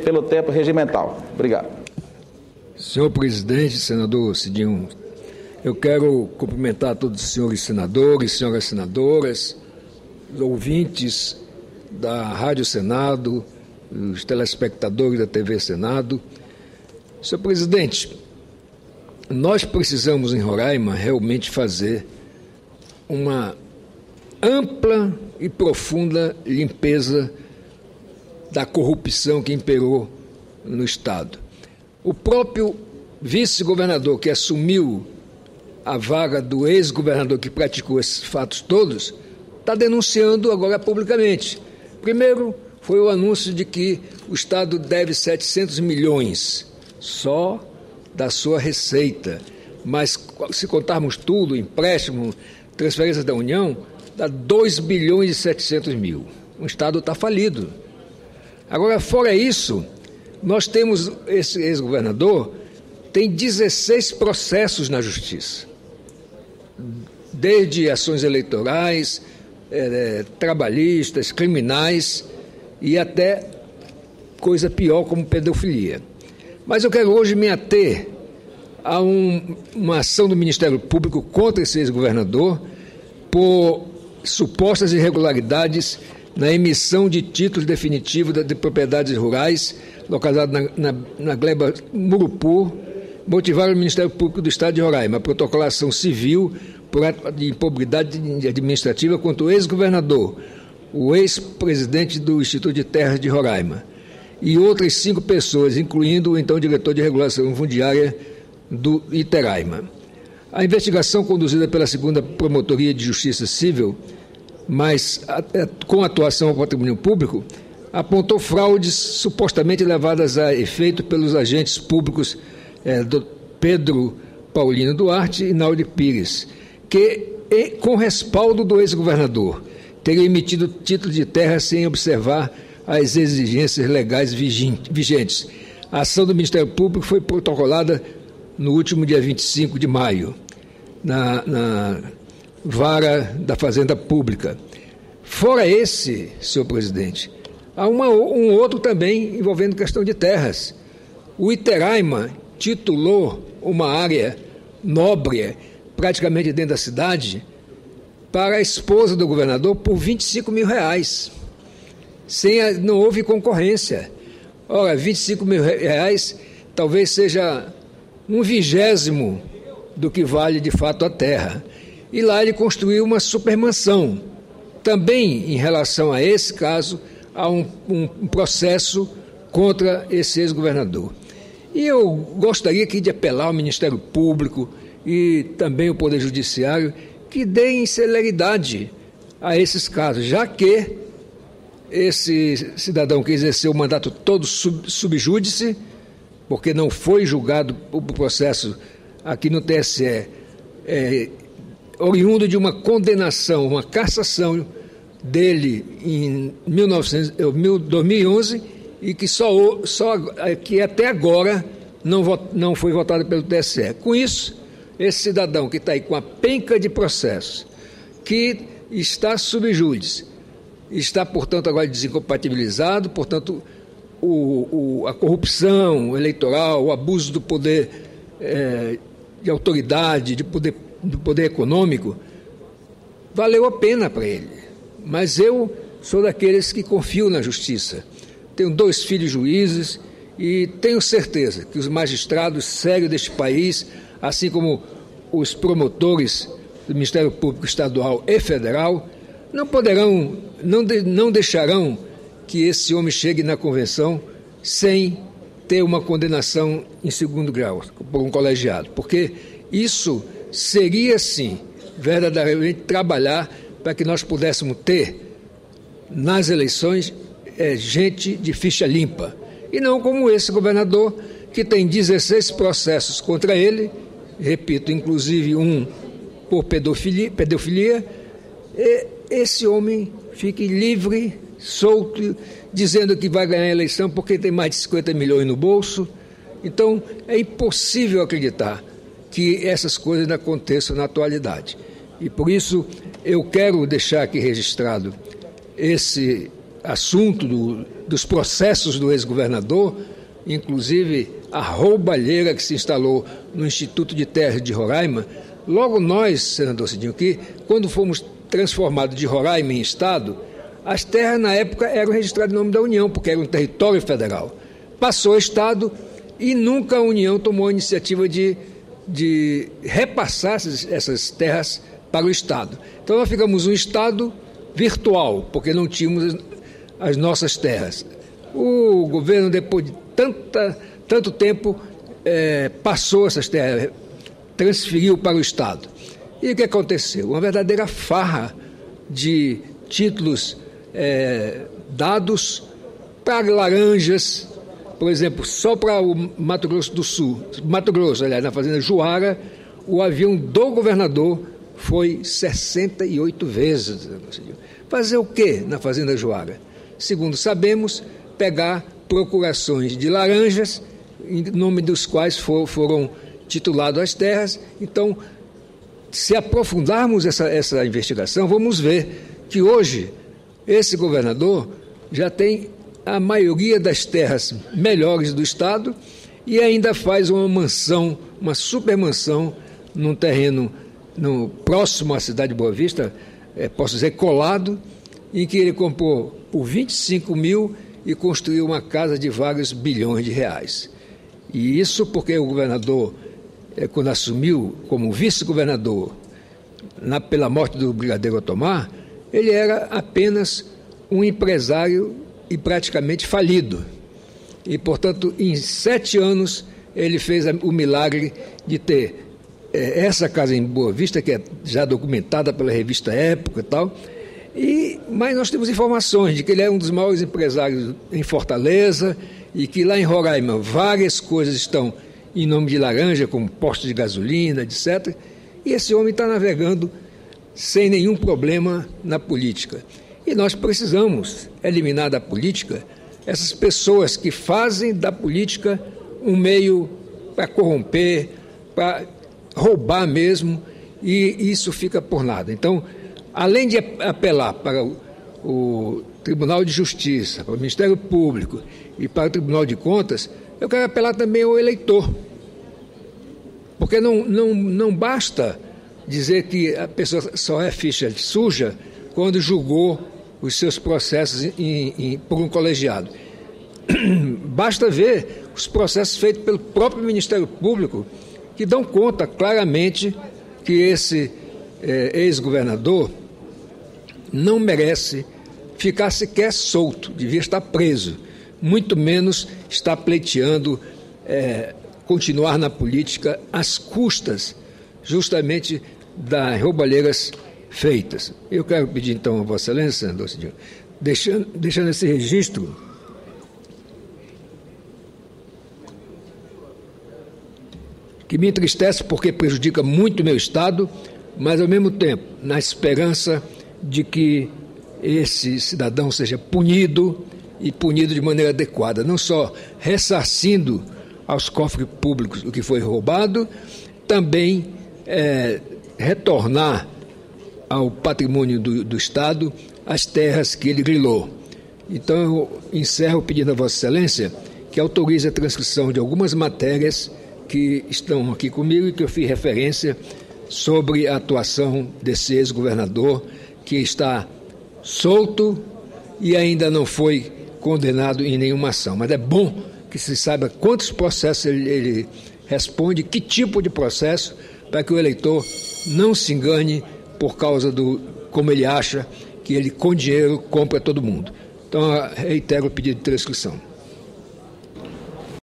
pelo tempo regimental. Obrigado. Senhor presidente, senador Cidinho, eu quero cumprimentar todos os senhores senadores, senhoras senadoras, os ouvintes da Rádio Senado, os telespectadores da TV Senado. Senhor presidente, nós precisamos em Roraima realmente fazer uma ampla e profunda limpeza da corrupção que imperou no Estado. O próprio vice-governador que assumiu a vaga do ex-governador que praticou esses fatos todos, está denunciando agora publicamente. Primeiro, foi o anúncio de que o Estado deve 700 milhões só da sua receita. Mas, se contarmos tudo, empréstimo, transferências da União, dá 2 bilhões e 700 mil. O Estado está falido. Agora, fora isso, nós temos, esse ex-governador tem 16 processos na Justiça, desde ações eleitorais, trabalhistas, criminais e até coisa pior como pedofilia. Mas eu quero hoje me ater a uma ação do Ministério Público contra esse ex-governador por supostas irregularidades na emissão de títulos definitivos de propriedades rurais localizadas na gleba Murupu, motivaram o Ministério Público do Estado de Roraima a protocolar ação civil por ato de improbidade administrativa contra o ex-governador, o ex-presidente do Instituto de Terras de Roraima, e outras 5 pessoas, incluindo o então diretor de regulação fundiária do Iteraima. A investigação conduzida pela 2ª Promotoria de Justiça Civil, mas com atuação ao patrimônio público, apontou fraudes supostamente levadas a efeito pelos agentes públicos do Pedro Paulino Duarte e Naudi Pires, que, com respaldo do ex-governador, teria emitido título de terra sem observar as exigências legais vigentes. A ação do Ministério Público foi protocolada no último dia 25 de maio, na vara da Fazenda Pública. Fora esse, senhor presidente, há um outro também envolvendo questão de terras. O Iteraima titulou uma área nobre, praticamente dentro da cidade, para a esposa do governador por R$25 mil. Não houve concorrência. Ora, R$25 mil talvez seja 1/20 do que vale de fato a terra. E lá ele construiu uma supermansão. Também, em relação a esse caso, há um processo contra esse ex-governador. E eu gostaria aqui de apelar ao Ministério Público e também ao Poder Judiciário que deem celeridade a esses casos, já que esse cidadão que exerceu o mandato todo sub júdice, porque não foi julgado o processo aqui no TSE, oriundo de uma condenação, uma cassação dele em 2011 e que que até agora não foi votado pelo TSE. Com isso, esse cidadão que está aí com a penca de processos, que está sub júdice, está, portanto, agora desincompatibilizado, portanto, a corrupção eleitoral, o abuso do poder de autoridade, do poder econômico, valeu a pena para ele. Mas eu sou daqueles que confiam na justiça. Tenho 2 filhos juízes e tenho certeza que os magistrados sérios deste país, assim como os promotores do Ministério Público Estadual e Federal, não deixarão que esse homem chegue na convenção sem ter uma condenação em 2º grau por um colegiado, porque isso seria, sim, verdadeiramente trabalhar para que nós pudéssemos ter nas eleições gente de ficha limpa, e não como esse governador que tem 16 processos contra ele, repito, inclusive um por pedofilia, esse homem fique livre, solto, dizendo que vai ganhar a eleição porque tem mais de 50 milhões no bolso. Então, é impossível acreditar que essas coisas não aconteçam na atualidade. E por isso eu quero deixar aqui registrado esse assunto dos processos do ex-governador, inclusive a roubalheira que se instalou no Instituto de Terras de Roraima. Logo nós, senador Cidinho, que quando fomos transformados de Roraima em Estado, as terras na época eram registradas em nome da União, porque era um território federal. Passou o Estado e nunca a União tomou a iniciativa de repassar essas terras para o Estado. Então nós ficamos um Estado virtual, porque não tínhamos as nossas terras. O governo, depois de tanto tempo, passou essas terras, transferiu para o Estado. E o que aconteceu? Uma verdadeira farra de títulos dados para laranjas, por exemplo, só para o Mato Grosso do Sul, aliás, na fazenda Juara, o avião do governador foi 68 vezes. Fazer o quê na fazenda Juara? Segundo sabemos, pegar procurações de laranjas, em nome dos quais foram tituladas as terras. Então, se aprofundarmos essa investigação, vamos ver que hoje esse governador já tem a maioria das terras melhores do Estado e ainda faz uma mansão, uma super mansão, num terreno próximo à cidade de Boa Vista, posso dizer, colado, em que ele comprou por 25 mil e construiu uma casa de vários bilhões de reais. E isso porque o governador, quando assumiu como vice-governador, pela morte do brigadeiro Otomar, ele era apenas um empresário e praticamente falido. E, portanto, em 7 anos, ele fez o milagre de ter essa casa em Boa Vista, que é já documentada pela revista Época e tal, mas nós temos informações de que ele é um dos maiores empresários em Fortaleza e que lá em Roraima várias coisas estão em nome de laranja, como postos de gasolina, etc. E esse homem está navegando sem nenhum problema na política. E nós precisamos eliminar da política essas pessoas que fazem da política um meio para corromper, para roubar mesmo, e isso fica por nada. Então, além de apelar para o Tribunal de Justiça, para o Ministério Público e para o Tribunal de Contas, eu quero apelar também ao eleitor. Porque não basta dizer que a pessoa só é ficha suja quando julgou os seus processos por um colegiado. Basta ver os processos feitos pelo próprio Ministério Público, que dão conta claramente que esse ex-governador não merece ficar sequer solto, devia estar preso, muito menos está pleiteando continuar na política às custas justamente das roubalheiras feitas. Eu quero pedir então a Vossa Excelência, senador Cidinho, deixando esse registro que me entristece porque prejudica muito o meu Estado, mas ao mesmo tempo na esperança de que esse cidadão seja punido e punido de maneira adequada, não só ressarcindo aos cofres públicos o que foi roubado, também retornar ao patrimônio do Estado as terras que ele grilou. Então eu encerro pedindo a Vossa Excelência que autorize a transcrição de algumas matérias que estão aqui comigo e que eu fiz referência sobre a atuação desse ex-governador que está solto e ainda não foi condenado em nenhuma ação. Mas é bom que se saiba quantos processos ele responde, que tipo de processo, para que o eleitor não se engane por causa como ele acha que ele com dinheiro compra todo mundo. Então, eu reitero o pedido de transcrição.